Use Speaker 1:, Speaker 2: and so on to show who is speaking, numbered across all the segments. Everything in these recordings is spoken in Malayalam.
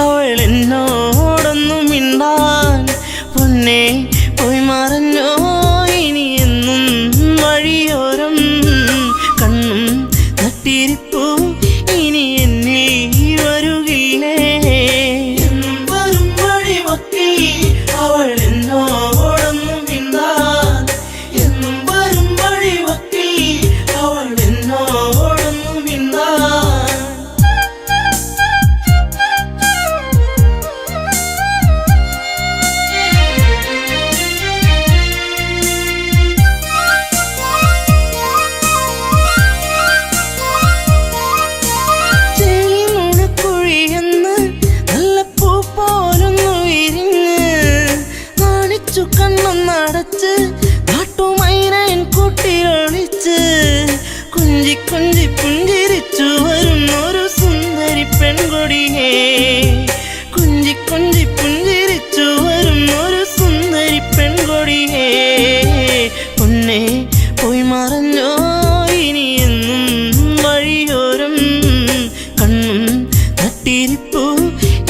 Speaker 1: അവൾ എന്നോടൊന്നും മിണ്ടാൻ പൊന്നെ പോയി മറഞ്ഞോ ഇനി എന്നും വഴിയോരം കണ്ണും നട്ടിരിപ്പൂ ഇനി എന്നിൽ വരുകില്ലേ എന്നും വരും വഴിവക്കിൽ അവൾ എന്നോടൊന്നും മിണ്ടാൻ എന്നും വരും വഴിവക്കിൽ അവൾ എന്നോടൊന്നും മിണ്ടാൻ കണ്ണൊന്നടച്ച് നാട്ടുമൈനൻ കൂട്ടിലൊളിച്ച് കുഞ്ചി കുഞ്ചി പുഞ്ചിരിച്ചു വരുന്നൊരു സുന്ദരി പെൺകൊടിയേ കുഞ്ചി കുഞ്ചി പുഞ്ചിരിച്ചു വരുന്നൊരു സുന്ദരി പെൺകൊടിയേ പൊന്നെ പോയി മറഞ്ഞോ ഇനി എന്നും വഴിയോരം കണ്ണും നട്ടിരിപ്പൂ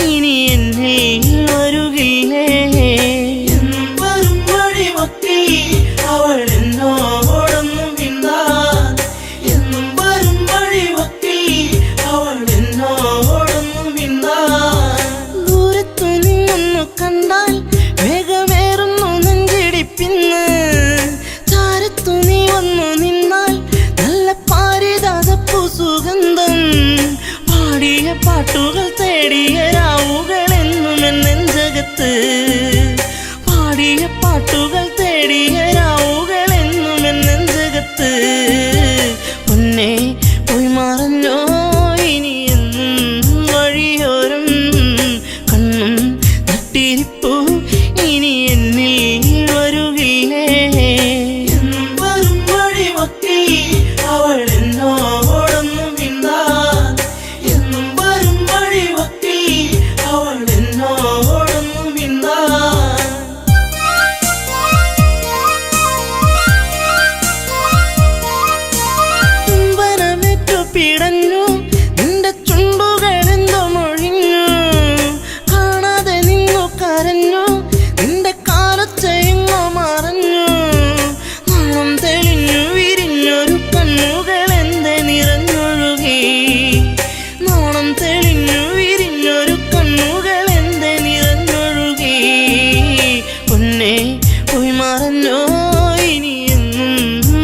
Speaker 1: ഇനി എന്നിൽ വരുകില്ലേ അവൾ എന്നോടൊന്നും മിണ്ടാൻ എന്നും വരും വഴിവക്കിൽ അവൾ എന്നോടൊന്നും മിണ്ടാൻ ദൂരത്തു നിന്നൊന്നു കണ്ടാൽ വേഗമേറുന്നു നെഞ്ചിടിപ്പിന്ന് ചാരത്തു നീ വന്നു നിന്നാൽ നല്ല പാരിജാതപ്പൂ സുഗന്ധം പാടിയ പാട്ടുകൾ തേടിയ രാവുകൾ എന്നും എന്നെഞ്ചകത്ത് പാടിയ പാട്ടുകൾ തേടിയ രാവുകൾ എന്നും എന്നെഞ്ചകത്ത് പൊന്നെ പോയി മറഞ്ഞോ ഇനി എന്നും വഴിയോരം കണ്ണും നട്ടിരിപ്പൂ ഇനി എന്നിൽ വരുകില്ലേ എന്നും വരും വഴിവക്കിൽ അവൾ എന്നോടൊന്നും മിണ്ടാൻ എന്നും വരും വഴിവക്കിൽ അവൾ എന്നോടൊന്നും മിണ്ടാൻ പിടഞ്ഞു നിന്റെ ചുണ്ടുകളെന്തോ മൊഴിഞ്ഞു കാണാതെ നിന്നു കരഞ്ഞു നിന്റെ കാലച്ചെങ്ങോ മറഞ്ഞു നാണം തെളിഞ്ഞു വിരിഞ്ഞൊരു കണ്ണുകൾ എന്തെ നിറഞ്ഞൊഴുകി നാണം തെളിഞ്ഞു വിരിഞ്ഞൊരു കണ്ണുകൾ എന്തെ നിറഞ്ഞൊഴുകി പൊന്നെ പോയി മറഞ്ഞോ ഇനി എന്നും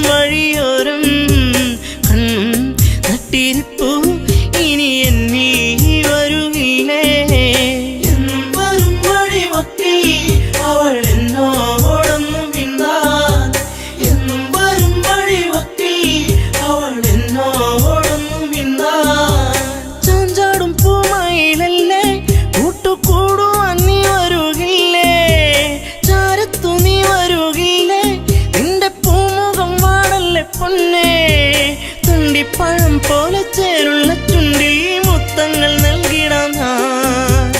Speaker 1: വഴിയോരം കണ്ണും നട്ടിരിപ്പൂ ഇനി എന്നിൽ വരുകില്ലേ എന്നും വരും വഴിവക്കിൽ അവൾ എന്നോടൊന്നും മിണ്ടാൻ എന്നും വരും വഴിവക്കിൽ അവൾ എന്നോടൊന്നും മിണ്ടാൻ ചാഞ്ചാടും പൂമയിലല്ലേ കൂട്ടുകൂടുവാൻ നീ വരുകില്ലേ ചാരത്തു നീ വരുകില്ലേ നിന്റെ പൂമുഖം വാടല്ലേ പൊന്നേ തുണ്ടിപ്പഴം പോലെ ചേരുള്ള ചുണ്ടിൽ മുത്തങ്ങൾ നൽകിടാം ഞാൻ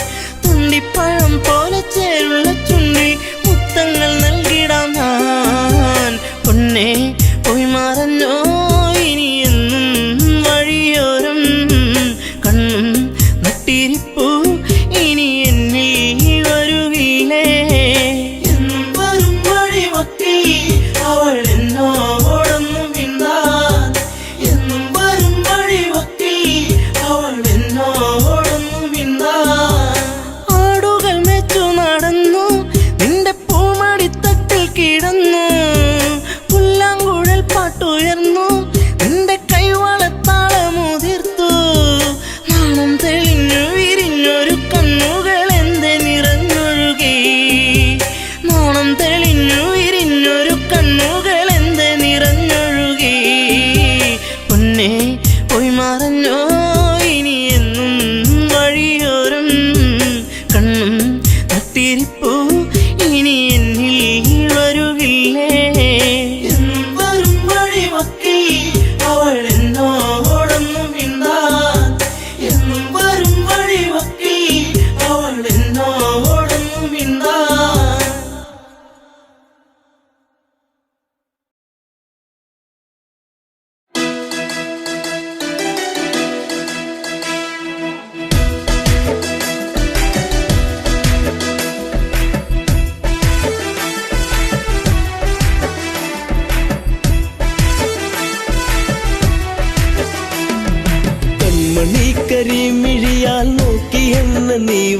Speaker 1: തുണ്ടിപ്പഴം പോലെ ചേരുള്ള ചുണ്ടിൽ മുത്തങ്ങൾ നൽകിടാം ഞാൻ പൊന്നെ പോയി മറഞ്ഞോ ഇനി എന്നും വഴിയോരം കണ്ണും നട്ടിരിപ്പൂ ഇനി എന്നിൽ വരുകില്ലേ എന്നും വരും വഴിവക്കിൽ അവൾ എന്നോടൊന്നും മിണ്ടാൻ എന്നും വരും വഴിവക്കിൽ അവൾ എന്നോടൊന്നും മിണ്ടാൻ ആടുകൾ മേച്ചു നടന്നു നിന്റെ പൂമടിത്തട്ടിൽ കിടന്നു പുല്ലാങ്കുഴൽ പാട്ടുയർന്നു നിന്റെ കൈവളത്താളമുതിർത്തു നാണം തെളിഞ്ഞു വിരിഞ്ഞൊരു കണ്ണുകൾ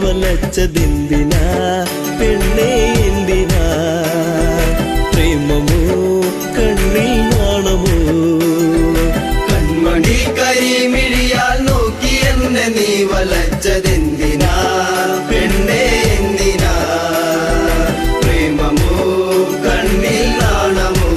Speaker 1: വലച്ചതെന്തിനാ പെണ്ണേ എന്തിനാ പ്രേമമോ കണ്ണിൽ നാണമോ
Speaker 2: കൺമണി കരിമിഴിയാൽ നോക്കി എന്നെ നീ വലച്ചതെന്തിനാ പെണ്ണേ എന്തിനാ പ്രേമമോ കണ്ണിൽ നാണമോ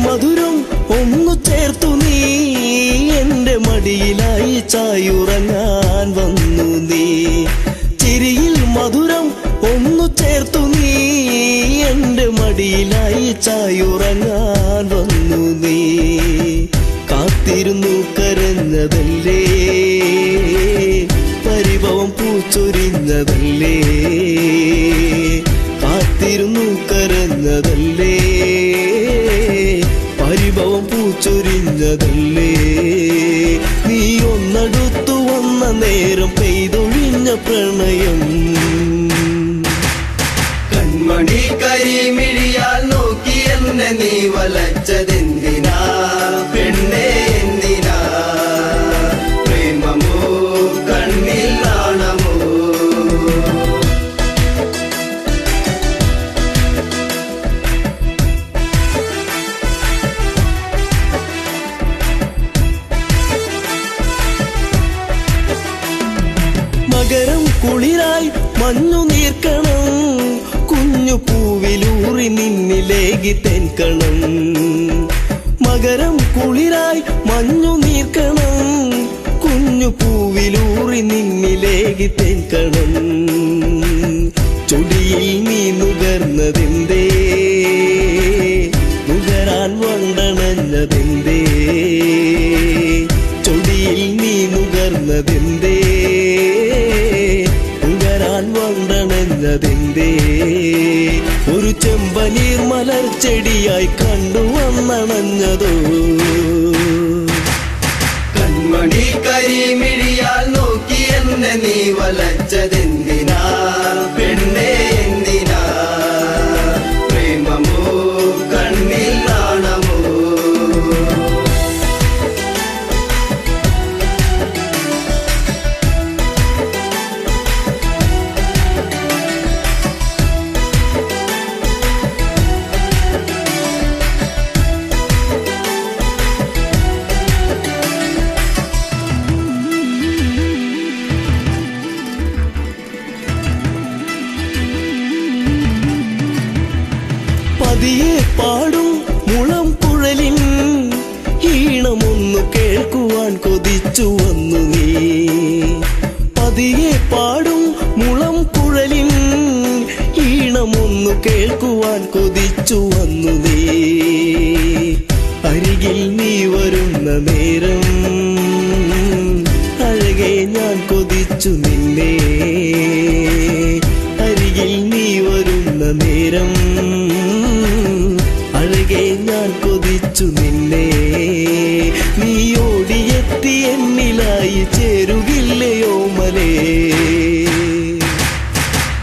Speaker 1: മധുരം ഒന്നു ചേർത്തു നീ എന്റെ മടിയിലായി ചായുറങ്ങാൻ വന്നു നീ ചിരിയിൽ മധുരം ഒന്നു ചേർത്തു നീ എന്റെ മടിയിലായി ചായുറങ്ങാൻ വന്നു നീ കാത്തിരുന്നു കരഞ്ഞതല്ലേ പരിഭവം പൂച്ചൊരിഞ്ഞതല്ലേ കാത്തിരുന്നു കരഞ്ഞതല്ലേ പരിഭവം പൂച്ചൊരിഞ്ഞതല്ലേ നീ ഒന്നടുത്തു വന്ന നേരം പെയ്തൊഴിഞ്ഞ പ്രണയം
Speaker 2: കൺമണി കരിമിഴിയാൽ നോക്കി എന്നെ നീ വലച്ചതെന്തിനാ പെണ്ണേ എന്തിനാ പ്രേമമോ കണ്ണിൽ നാണമോ
Speaker 1: മകരം കുളിരായി മഞ്ഞു നീർക്കണം കുഞ്ഞു പൂവിലൂറി നിന്നിലേകി തെൻകണം മകരം കുളിരായി മഞ്ഞു നീർക്കണം കുഞ്ഞു പൂവിലൂറി നിന്നിലേകി തെൻകണം ചൊടിയിൽ നീ നുകർന്നതെന്തേ നുകരാൻ വണ്ടണഞ്ഞതെന്തേ ചൊടിയിൽ നീ നുകർന്നതെന്തേ വണ്ടണഞ്ഞതെന്തേ ഒരു ചെമ്പനീർ മലർച്ചെടിയായി കണ്ടു വന്നണഞ്ഞതോ
Speaker 2: കൺമണി കരിമിഴിയാൽ നോക്കി എന്നെ നീ വലച്ചതെന്തിനാ പെണ്ണേ എന്തിനാ പ്രേമമോ കണ്ണിൽ നാണമോ
Speaker 1: പതിയെ പാടും മുളം കുഴലിൻ ഈണമൊന്നു കേൾക്കുവാൻ കൊതിച്ചു വന്നു നീ പതിയെ പാടും മുളം കുഴലിൻ ഈണമൊന്നു കേൾക്കുവാൻ കൊതിച്ചു വന്നു നീ അരികിൽ നീ വരുന്ന നേരം അഴകെ ഞാൻ കൊതിച്ചു നിന്നെ അരികിൽ നീ വരുന്ന നേരം അഴകെ ഞാൻ കൊതിച്ചു നിന്നെ നീ ഓടിയെത്തി എന്നിലായി ചേരുകില്ലയോ മലേ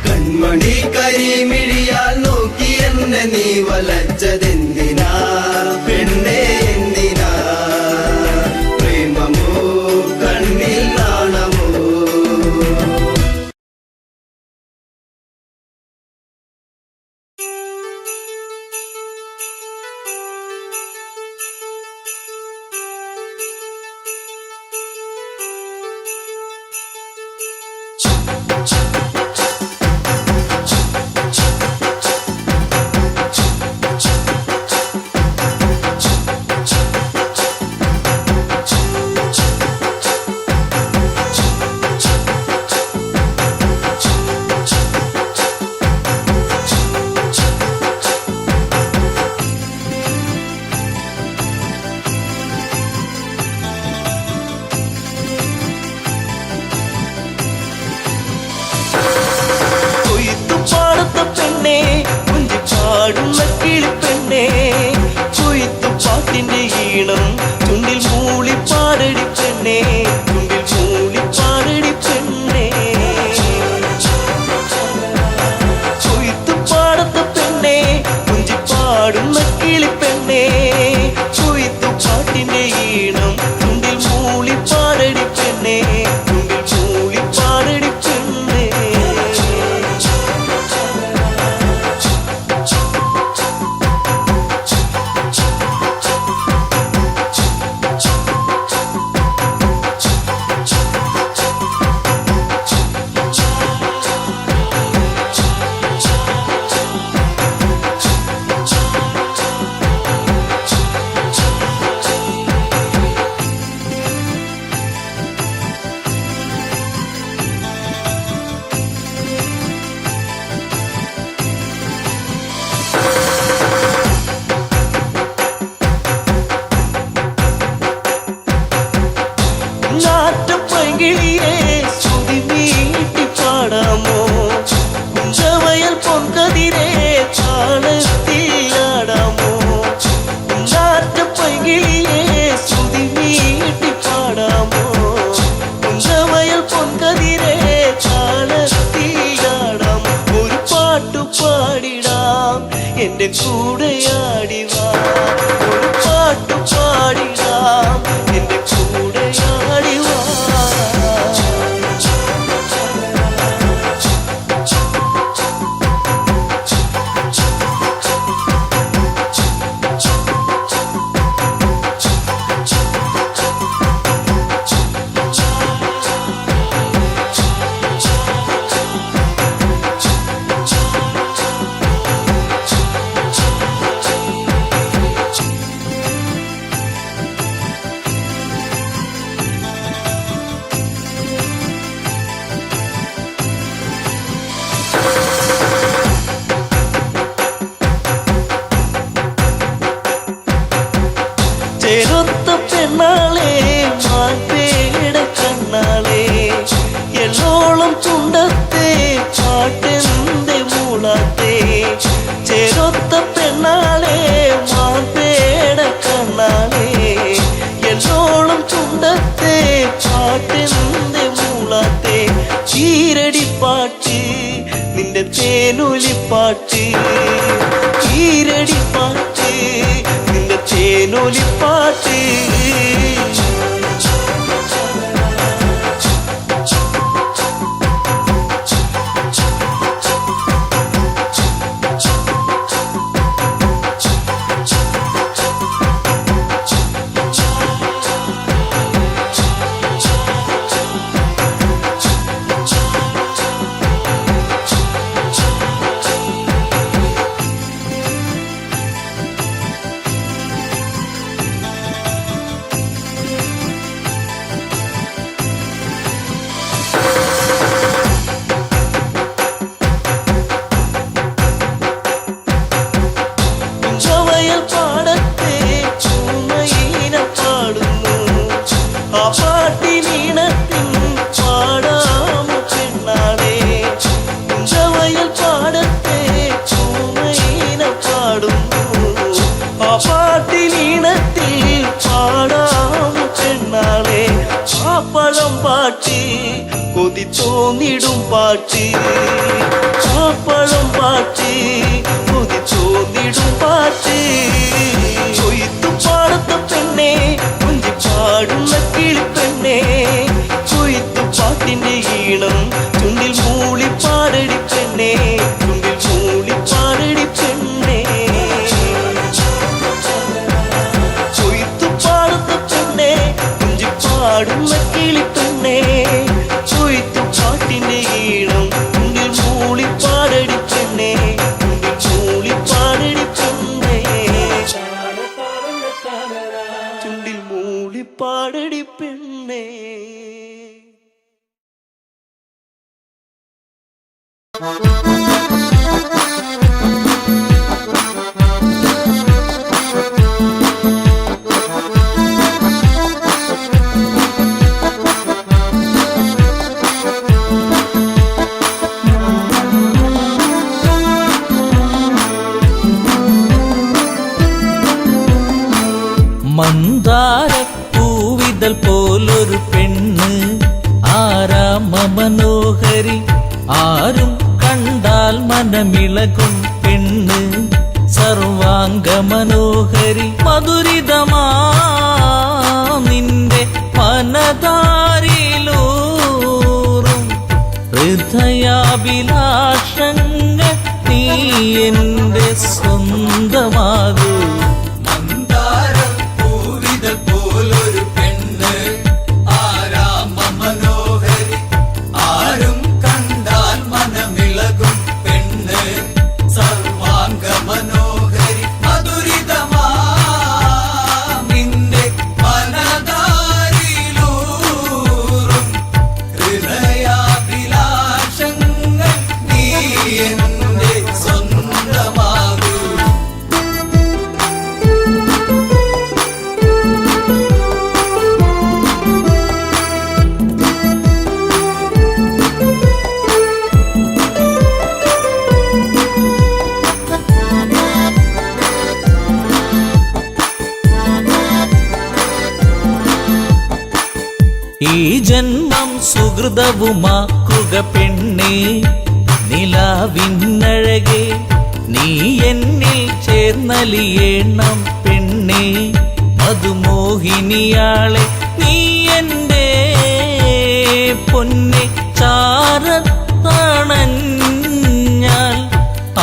Speaker 2: കൺമണി കരിമിഴിയാൽ നോക്കി എന്നെ നീ വലച്ചതെന്തിനാ പെണ്ണേ എന്തിനാ പ്രേമമോ കണ്ണിൽ നാണമോ
Speaker 1: പാടുന്ന കിളിപ്പെണ്ണേ കൊയ്ത്തു പാട്ടിന്റെ ഈണം ചുണ്ടിൽ മൂളി പാടടി പെണ്ണേ ചുണ്ടിൽ മൂളി പാടടി പെണ്ണേ കൊയ്ത്തു പാടത്ത പെണ്ണേ കുഞ്ചി പാടുന്ന കിളിപ്പെണ്ണേ കൊയ്ത്തു പാട്ടിന്റെ ഈണം ചുണ്ടിൽ മൂളി പാടടി പെണ്ണേ ചുണ്ടിൽ മൂളി പാടടി പെണ്ണേ നാട്ടുപൈങ്കിളിയെ സ്തുതി നീട്ടി പാടാമോ കുഞ്ചവയൽ പൊൻകതിരെ താളത്തിലാടാമോ നാട്ടുപൈങ്കിളിയെ സ്തുതി നീട്ടി പാടാമോ കുഞ്ചവയൽ പൊൻകതിരെ താളത്തിലാടാമോ ഒരു പാട്ടു പാടിടാം എന്റെ കൂടെയാടിവാ ഒരു പാട്ടു പാടിടാം എന്റെ കൂടെയാടിവാ ചെറുത്ത പെണ്ണാളെ മാൻപേട കണ്ണാളെ എള്ളോളം ചുണ്ടത്തെ പാട്ടെന്തെ മൂളാത്തെ ചെറുത്ത പെണ്ണാളെ മാൻപേട കണ്ണാളെ എള്ളോളം ചുണ്ടത്തെ പാട്ടെന്തെ മൂളാത്തെ ചീരടിപ്പാട്ട് നിന്റെ തേനൊലിപ്പാട്ട് ചീരടിപ്പാട്ട് നിന്റെ തേനൊലിപ്പാട്ട് കുഞ്ചവയൽ പാടത്തെ ചുമയിന പാടുന്നു ആ പാട്ടിനീണത്തിൻ പാടാമോ പെണ്ണാളെ കുഞ്ചവയൽ പാടത്തെ ചുമയിന പാടുന്നു ആ പാട്ടിനീണത്തിൽ പാടാമോ പെണ്ണാളെ ആ പഴം പാട്ട് കൊതി തോന്നിടും പാട്ട് ആ പഴം പാട്ട് കൊതി തോന്നിടും പാട്ട് കൊയ്ത്തു പാടത്ത പെണ്ണേ കുഞ്ചി പാടുന്ന കിളിപ്പെണ്ണേ കൊയ്ത്തു പാട്ടിന്റെ ഈണം ചുണ്ടിൽ മൂളി പാടടി പെണ്ണേ ചുണ്ടിൽ മൂളി പാടടി പെണ്ണേ കൊയ്ത്തു പാടത്ത പെണ്ണേ കുഞ്ചി പാടുന്ന കിളിപ്പെണ്ണേ കൊയ്ത്തു പാട്ടിന്റെ ഈണം ചുണ്ടിൽ മൂളി പാടടി പെണ്ണേ ചുണ്ടിൽ മൂളി പാടടി പെണ്ണേ ചുണ്ടിൽ മൂളി പാടടി പെണ്ണേ.
Speaker 3: മന്ദാരപ്പൂവിതൽ പോലൊരു പെണ്ണ് ആരാമ മനോഹരി ആരും കണ്ടാൽ മനമിളകും പെണ്ണ് സർവാംഗ മനോഹരി മധുരിതമാ നിന്റെ മനതാരിലൂറും ഹൃദയാഭിലാഷങ്ങൾ നീ എന്റെ സ്വന്തമാകൂ ഈ ജന്മം സുഹൃതവുമാക്കുക പെണ്ണേ നിലാവിന്നഴകെ നീ എന്നിൽ ചേർന്നലിയേണം പെണ്ണേ മധുമോഹിനിയാളെ നീ എന്റെ പൊന്നെ ചാരത്തണഞ്ഞാൽ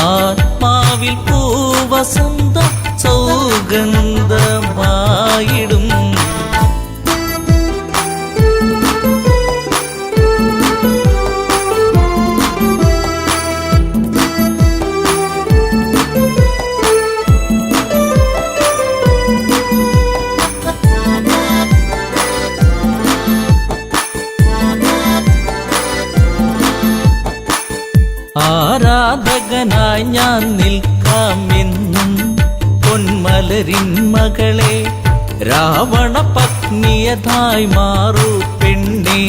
Speaker 3: ആത്മാവിൽ പൂവസന്ത സൗഗന്ധമായിടും ആരാധകനായി ഞാൻ നിൽക്കാമെന്നും പൊന്മലരിൻ മകളെ രാവണ പത്നിയതായി മാറൂ പെണ്ണേ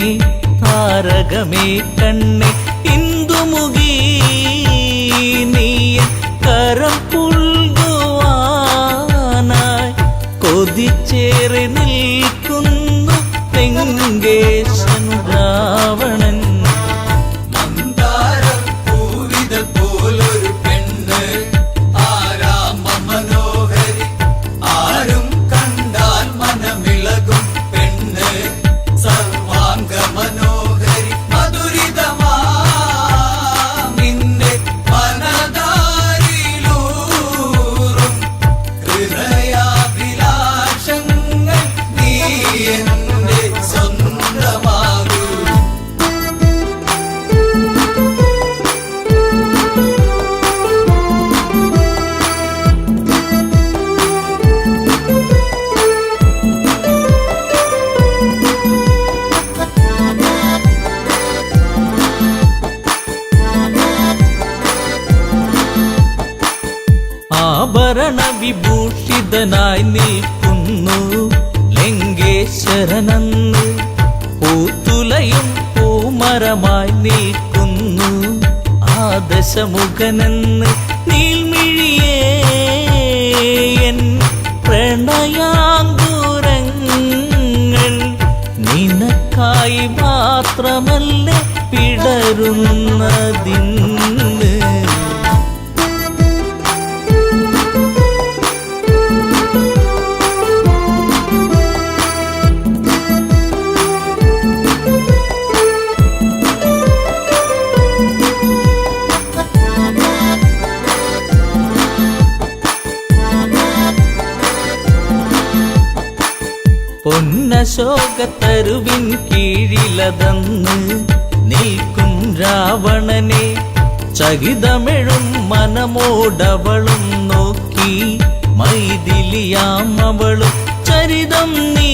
Speaker 3: താരകമേ കണ്ണേ ഇന്ദുമുഖി നീ കരം പുൽകുവാനായി കൊതിച്ചേറി നിൽക്കുന്നു ലങ്കേശൻ രാവണൻ ആഭരണ വിഭൂഷിതനായി നിൽക്കുന്നു ലങ്കേശ്വരനന്ന് പൂത്തുലയും പൂമരമായി നിൽക്കുന്നു ആദശമുഖനെന്ന് നീൽമിഴിയേ എൻ പ്രണയാങ്കുരങ്ങൾ നിനക്കായി മാത്രമല്ല പിടരുന്നതിന്ന് പൊന്നശോകത്തരുവിൻ കീഴിലതന്ന് നിൽക്കും രാവണനെ ചകിതമെഴും മനമോടവളും നോക്കി മൈഥിലിയാം അവളും ചരിതം നീ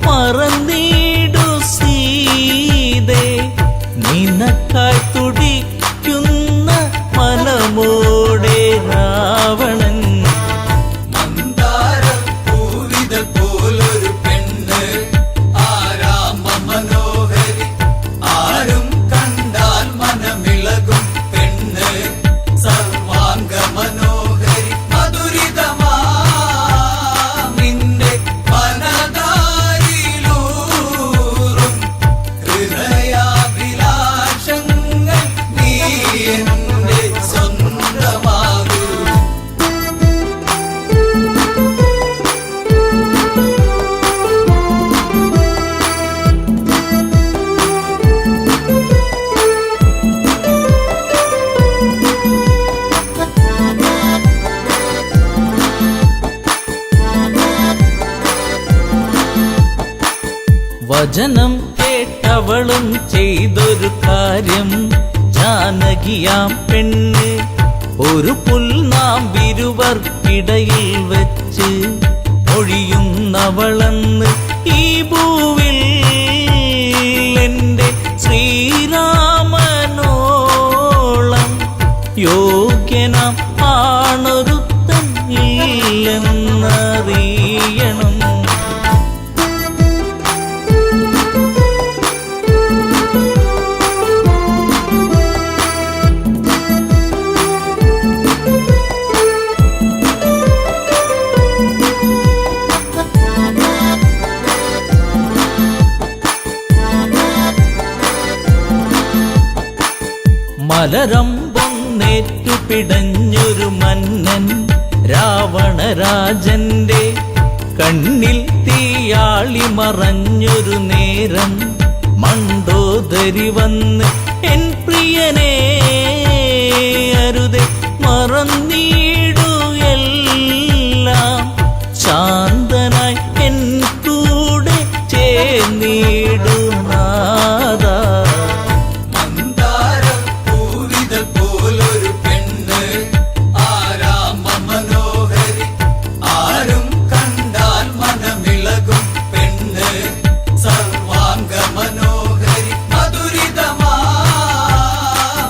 Speaker 3: മറന്നീടു സീതേ നിനക്കായി തുടിക്കുന്ന മനമോടെ രാവണൻ
Speaker 2: സർവാംഗ മനോഹരി മധുരിതമാ
Speaker 3: വചനം കേട്ടവളും ചെയ്തൊരു കാര്യം, ജാനകിയാം പെണ്ണ് ഒരു പുൽനാമ്പിരുവർക്കിടയിൽ വെച്ച് ഒഴിയുന്നവളെന്ന് ഈ ഭൂവിൽ എന്റെ ശ്രീരാമനോളം യോഗ്യനാം ആണൊരുത്തൻ ഇല്ലെന്നറിയണം. മലരമ്പൊന്നേറ്റു പിടഞ്ഞൊരു മന്നൻ രാവണരാജന്റെ കണ്ണിൽ തീയാളി മറഞ്ഞൊരു നേരം, മണ്ടോദരി വന്ന് എൻ പ്രിയനെ അരുതേ മറന്നീടു എല്ലാം, ശാന്തനായി എൻ കൂടെ ചേർന്നീടു നാദാ.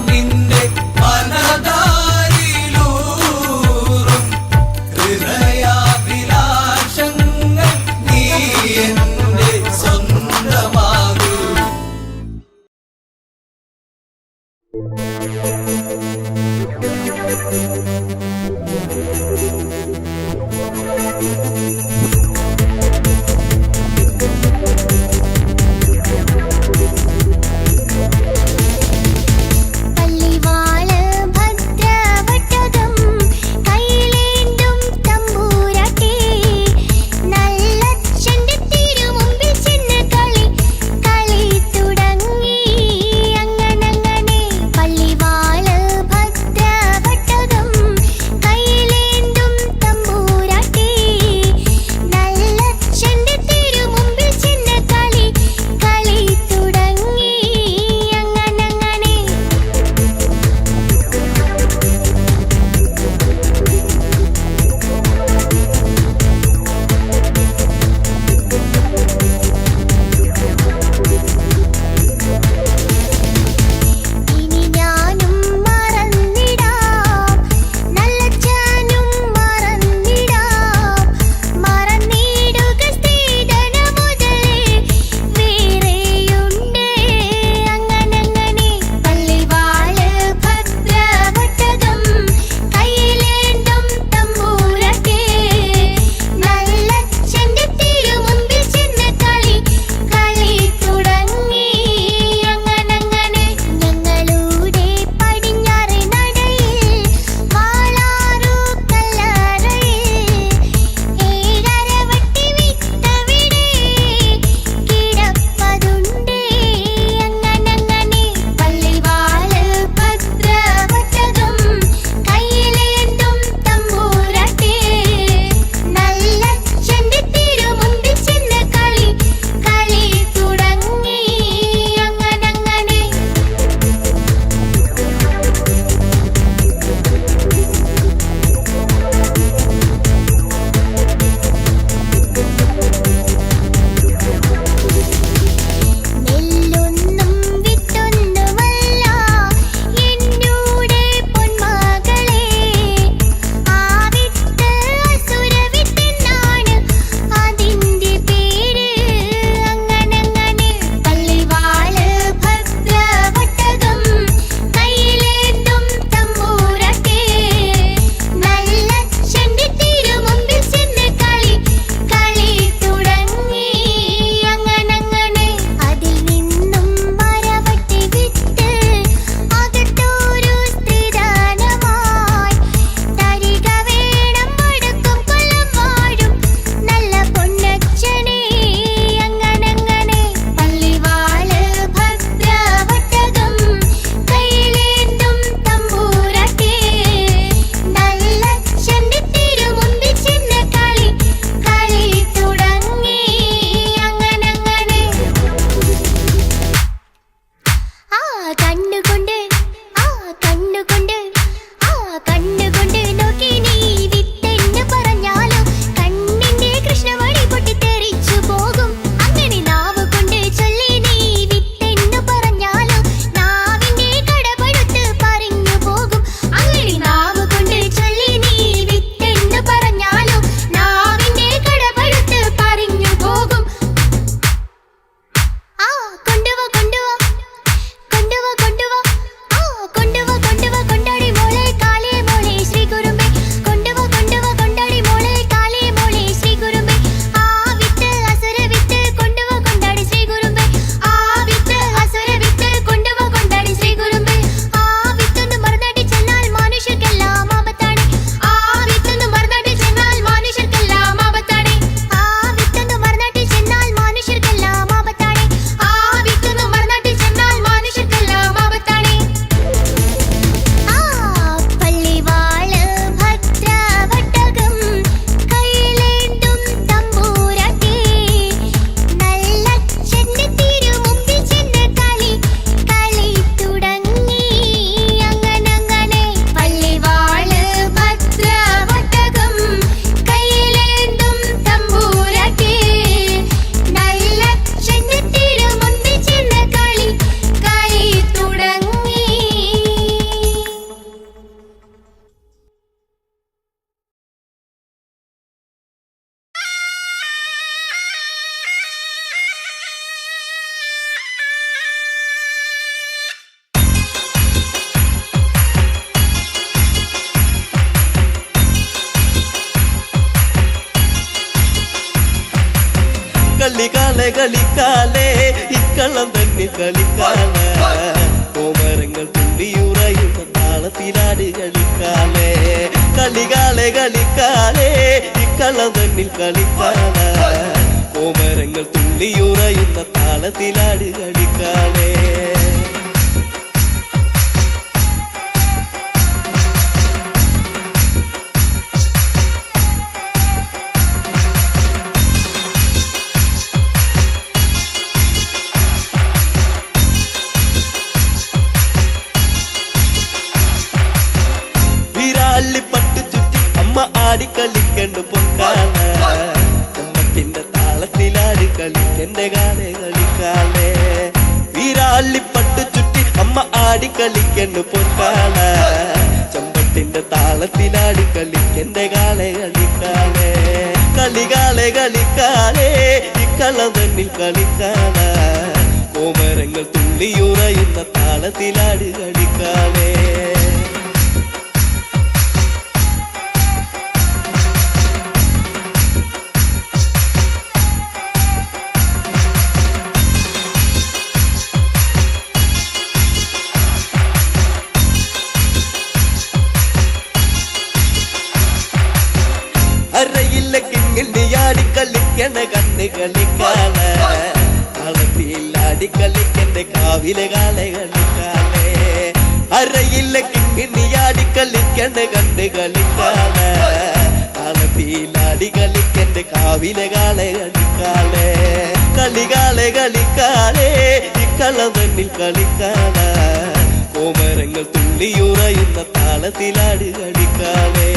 Speaker 2: നിന്റെ
Speaker 1: കളിക്കാലെ കളിക്കാലേ ഇക്കളം തന്നെ കളിക്കാലേ കോമരങ്ങൾ തുള്ളിയുറയുന്ന താളത്തിലാട് കളിക്കാലേ കളികാലെ കളിക്കാലേ ഇക്കളം തന്നിൽ കളിക്കാലേ കോമരങ്ങൾ തുള്ളിയുറയുന്ന താളത്തിലാട് കളിക്കാലേ കളിക്കണ്ട് പൊക്കാല അമ്മത്തിന്റെ താളത്തിലാടി കളിക്കന്റെ കാലേ കളിക്കാലേ വീരാളിപ്പട്ട് ചുറ്റി അമ്മ ആടി കളിക്കണ്ട് പൊക്കാല ചമ്പട്ടിന്റെ താളത്തിലാടി കളിക്കന്റെ കാലേ കളിക്കാലേ കളികാലേ കളിക്കാലേ ഇക്കളം തന്നിൽ കളിക്കാല കോമരങ്ങൾ തുള്ളിയുറയുന്ന താളത്തിലാടി കളിക്കാലേ അരയില്ല കിങ്ങിണ്ടിയാടി കളിക്കണ കണ്ണ് കളിക്കാല കളത്തിലാടി കളിക്കണ്ട കാവിലെ കാല കളിക്കാലേ അരയില്ല കിങ്ങിണ്ടിയാടി കളിക്കണ കണ്ണ് കളിക്കാല കളത്തിലാടി കളിക്കണ്ട കാവിലെ കാല കളിക്കാലേ കളികാലേ കളിക്കാലേ ഇക്കളം തന്നിൽ കളിക്കാല കോമരങ്ങൾ തുള്ളിയുറയുന്ന താളത്തിലാടി കളിക്കാലേ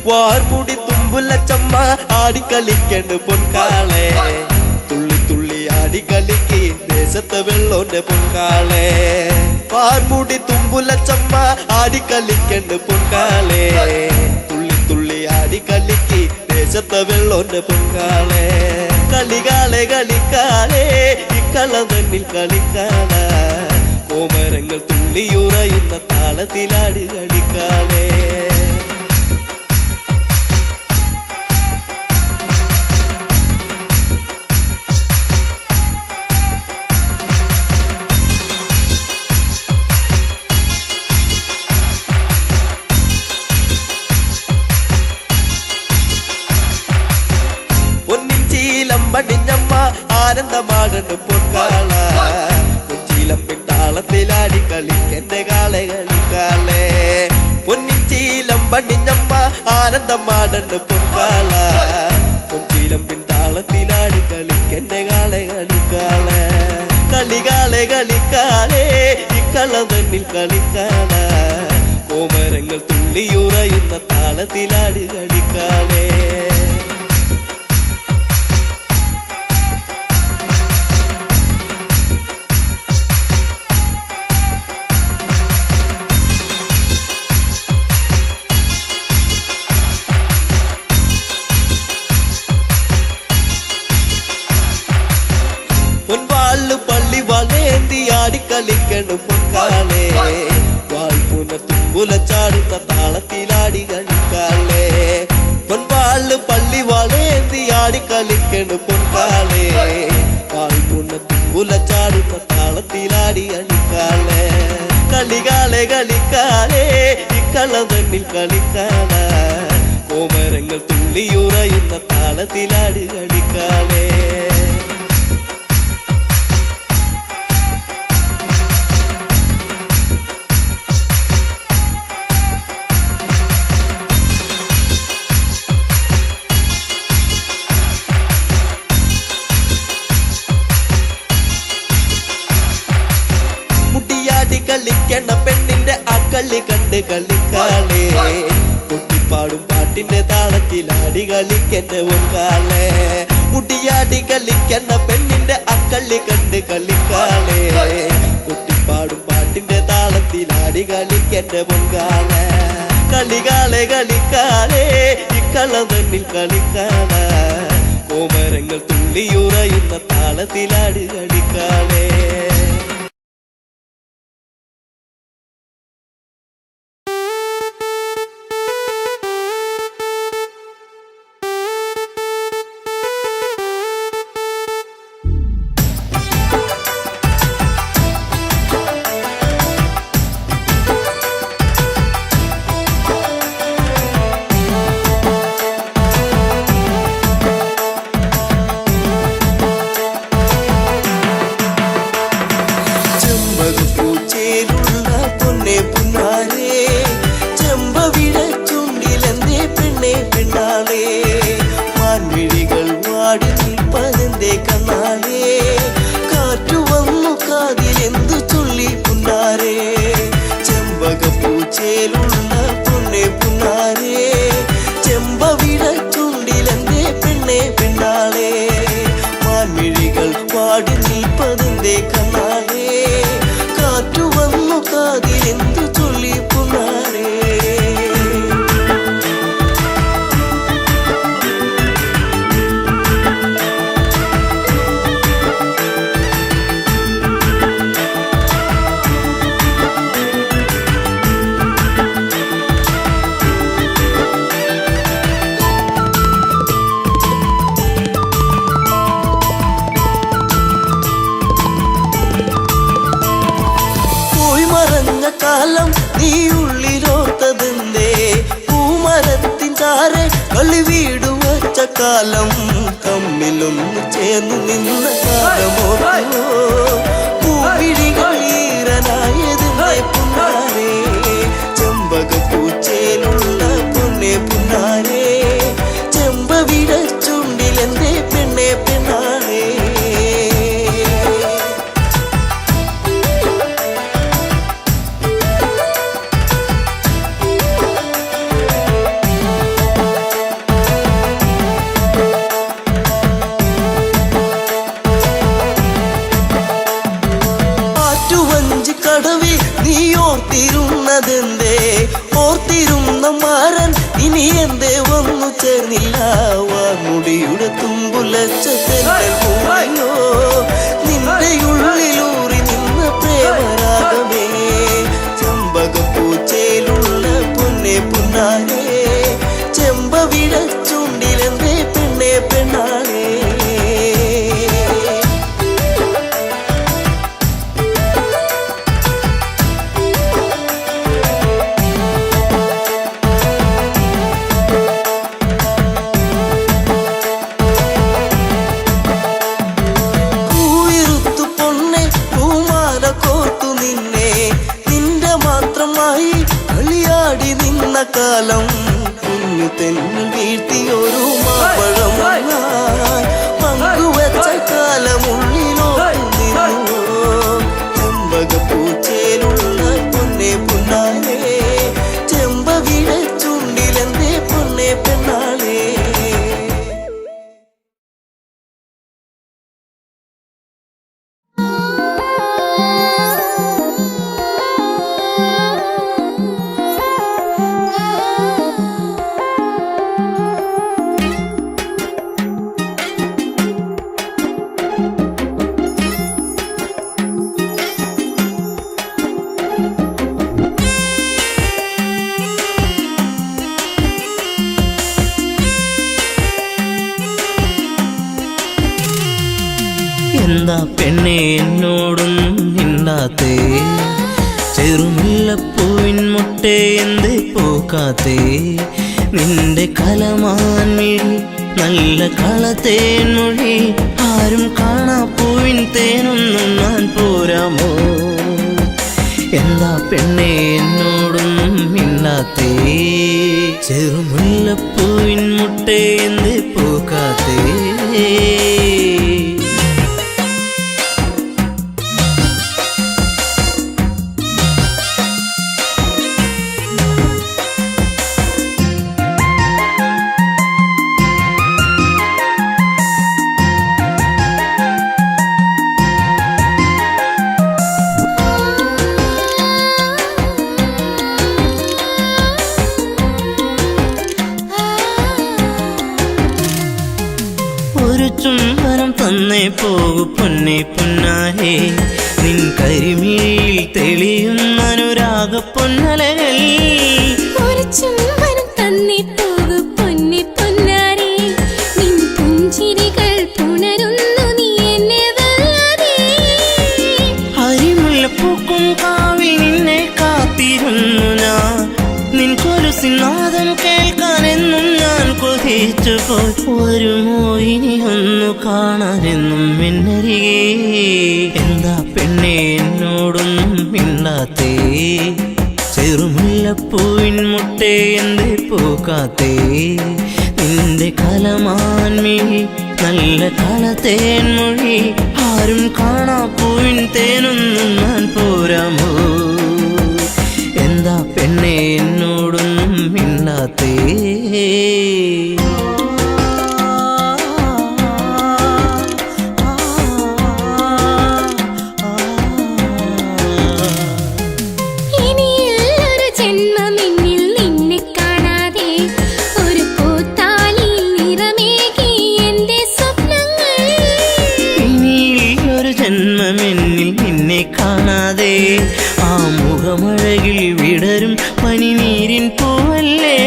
Speaker 1: വാർമുടി തുമ്പുലച്ചമ്മ ആടിക്കളിക്കണ്ട് പൊൻകാളെ തുള്ളി തുള്ളി ആടിക്കളിക്ക് ദേശത്തെ വെള്ളോന്റെ പൊൻകാളെ വാർമുടി തുമ്പുലച്ചമ്മ ആടിക്കളിക്കണ്ട് പൊൻകാളെ തുള്ളി തുള്ളി ആടിക്കളിക്ക് ദേശത്തെ വെള്ളോന്റെ പൊൻകാളെ കളികാലേ കളിക്കാലേ ഇക്കളം തന്നിൽ കളിക്കാല കോമരങ്ങൾ തുള്ളിയുറയുന്ന താളത്തിലാടി കളിക്കാലേ പൊന്നിൻ ചീലം പടിഞ്ഞമ്മ ആനന്ദമാടണ്ട് പൊൻകാള കളിക്കെന്നെ കാളെ കളിക്കാളെ പൊന്നിച്ചീലം പണിഞ്ഞമ്മ ആനന്ദമാടണ്ട് പൊൻകാള പൊൻചീലം പിൻതാളത്തിലാടി കളിക്കെന്നെ കാളെ കളിക്കാളെ കളികാളെ കളിക്കാളെ ഇക്കള തന്നിൽ കളിക്കാള കോമരങ്ങൾ തുള്ളിയുറയുന്ന താളത്തിലാടി കളിക്കാളെ പൊൻവാള് പള്ളി വളേന്തി ആടി കളിക്കണം പൊൻകാളെ വാൾപുന തുമ്പുല ചാടുന്ന താളത്തിലാടി കളിക്കാളെ പൊൻവാള് പള്ളി വളേന്തി ആടി കളിക്കണം പൊൻകാളെ വാൾപുന തുമ്പുല ചാടുന്ന താളത്തിലാടി കളിക്കാളെ കളികാളെ കളിക്കാളെ ഇക്കള തന്നിൽ കളിക്കാള കോമരങ്ങൾ തുള്ളിയുറയുന്ന താളത്തിലാടി കളിക്കാളെ കളിക്കണ പെണ്ണിന്റെ അക്കളി കണ്ട് കളിക്കാളെ കുട്ടിപ്പാടും പാട്ടിന്റെ താളത്തിലാടി കളിക്കെന്നെ പൊൻകാളെ മുടിയാടി കളിക്കണ പെണ്ണിന്റെ അക്കളി കണ്ട് കളിക്കാളെ കുട്ടിപ്പാടും പാട്ടിന്റെ താളത്തിലാടി കളിക്കെന്നെ പൊൻകാളെ കളികാളെ കളിക്കാളെ ഇക്കള തന്നിൽ കളിക്കാള കോമരങ്ങൾ തുള്ളിയുറയുന്ന താളത്തിലാടി കളിക്കാളെ കാലം നീ ഉള്ളിലോത്തതെന്തേ പൂമരത്തിൻ ചാരെ കളി വീട് വച്ച കാലം തമ്മിലൊന്ന് ചേർന്ന് നിന്ന കാലമോ പൂവിഴികൾ ഈറനായതിനെ പുന്നാരേ ചെമ്പകപ്പൂച്ചേലുള്ള പൊന്നെ പുന്നാരേ ചെമ്പവിട ചുണ്ടിലെന്തേ പെണ്ണെ പെണ്ണാരേ ഓർത്തിരുന്നതെന്തേ ഓർത്തിരുന്ന മാരൻ ഇനി എന്തേ വന്നു ചേർന്നില്ല വാമുടിയുടെ തുമ്പുലച്ച തെന്നോ നിന്റെ ഉള്ളിലൂറി നിന്ന പ്രേമരാഗമേ ചെമ്പകപ്പൂച്ചയിലുള്ള പൊന്നെ പുന്നാരേ ചെമ്പവിട ചുണ്ടിലെന്തേ പെണ്ണെ പെണ്ണാളേ
Speaker 3: മിണ്ടാത്തേ ചെറുമുല്ലപ്പൂവിൻ മുട്ടേ എന്തേ പൂക്കാത്തേ നിന്റെ കലമാൻ മിഴി നല്ല കളത്തേൻ മൊഴി ആരും കാണാ പൂവിൻ തേനൊന്നും ഞാൻ പോരാമോ എന്താ പെണ്ണേ എന്നോടൊന്നും മിണ്ടാത്തേ ചെറുമുല്ലപ്പൂവിൻ മുട്ടേ എന്തേ പൂക്കാത്തേ ഒരു ചുംബനം തന്നേ പോകു പൊന്നെ പൊന്നാരേ നിൻ കരിമിഴിയിൽ തെളിയുന്ന അനുരാഗ പൊന്നലകൾ
Speaker 4: ഒരു ചുംബനം തന്നേ പോകു പൊന്നെ പൊന്നാരേ നിൻ പുഞ്ചിരികൾ പുണരുന്നു നീ എന്നെ വല്ലാതെ
Speaker 3: അരിമുല്ലപ്പൂക്കും കാവിൽ നിന്നെ കാത്തിരുന്നു ഞാൻ നിൻ കൊലുസിനാദം കേൾക്കാനെന്നും ഞാൻ കൊതിച്ചു പോയി വരുമോ ഇനി ഒന്നു കാണാനെന്നും എന്നരികെ എന്താ പെണ്ണെ എന്നോടൊന്നും മിണ്ടാത്തേ ചെറുമുല്ലപ്പൂവിൻ മുട്ടേ എന്തേ പൂക്കാത്തേ നിന്റെ കലമാൻ മിഴി നല്ല കളത്തേൻ മൊഴി ആരും കാണാ പൂവിൻ തേനൊന്നും ഞാൻ പോരാമോ എന്താ പെണ്ണെ എന്നോടൊന്നും മിണ്ടാത്തേ
Speaker 4: ഇനിയുള്ളൊരു ജന്മമെന്നിൽ നിന്നെ കാണാതെ ഒരു പൂത്താലിയിൽ നിറമേകി എന്റെ സ്വപ്നങ്ങൾ
Speaker 3: ഇനിയൊരു ജന്മമെന്നിൽ നിന്നെ കാണാതെ ആ മുഖമഴകിൽ വിടരും പനിനീരിൻ പൂവല്ലേ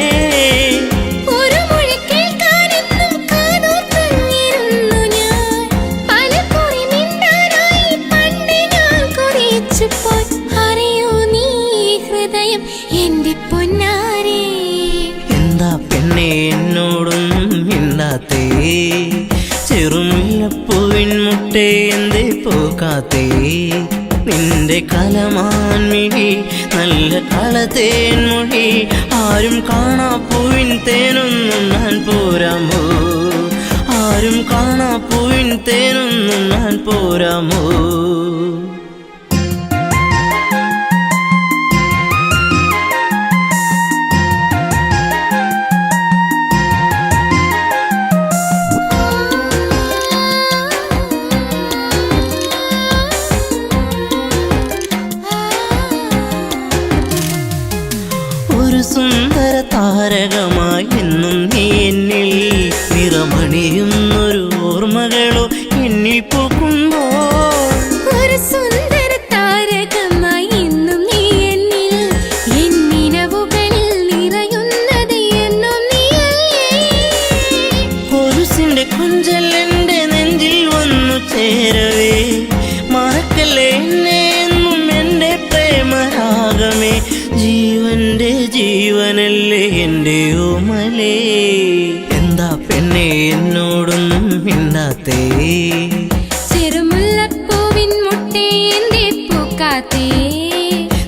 Speaker 4: ഒരു മൊഴി കേൾക്കാനെന്നും കാതോർത്തിരുന്നു ഞാൻ പലകുറി മിണ്ടാനായി പണ്ട് ഞാൻ കുറിച്ചു പോയി അറിയൂ നീ ഹൃദയം എന്റെ പൊന്നാരേ
Speaker 3: എന്താ പെണ്ണെ എന്നോടൊന്നും മിണ്ടാത്തേ ചെറുമുല്ലപ്പൂവിൻ മുട്ടേ എന്തേ പൂക്കാത്തേ നിന്റെ കലമാൻ മിഴി നല്ല കളത്തേൻ മൊഴി ആരും കാണാ പൂവിൻ തേനൊന്നും ഞാൻ പോരാമോ ആരും കാണാ പൂവിൻ തേനൊന്നും ഞാൻ പോരാമോ ഒരു സുന്ദര താരകമായി എന്നും നീ എന്നിൽ നിറമണിയുന്നൊരു ഓർമ്മകളോ എന്നിൽ പൂക്കുമ്പോൾ
Speaker 4: ഒരു സുന്ദര താരകമായി എന്നും നീ എന്നിൽ എന്നിനവുകളിൽ നിറയുന്നത് എന്നും നീയല്ലേ
Speaker 3: കൊലുസിന്റെ കൊഞ്ചൽ എന്റെ നെഞ്ചിൽ വന്നു ചേരവേ മറക്കല്ലേ എന്നെ എന്നും എന്റെ പ്രേമരാഗമേ ജീവന്റെ ജീവനല്ലേ എന്റെ ഓമലേ എന്താ പെണ്ണെ എന്നോടൊന്നും മിണ്ടാത്തേ
Speaker 4: ചെറുമുല്ലപ്പൂവിൻ മുട്ടേ എന്തേ പൂക്കാത്തേ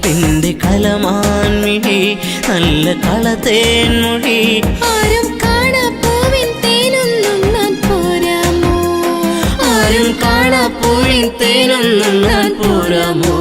Speaker 3: നിന്റെ കലമാൻ മിഴി നല്ല കളത്തേൻ മൊഴി
Speaker 4: ആരും കാണാ പൂവിൻ തേനൊന്നും ഞാൻ പോരാമോ
Speaker 3: ആരും കാണാ പൂവിൻ തേനൊന്നും ഞാൻ പോരാമോ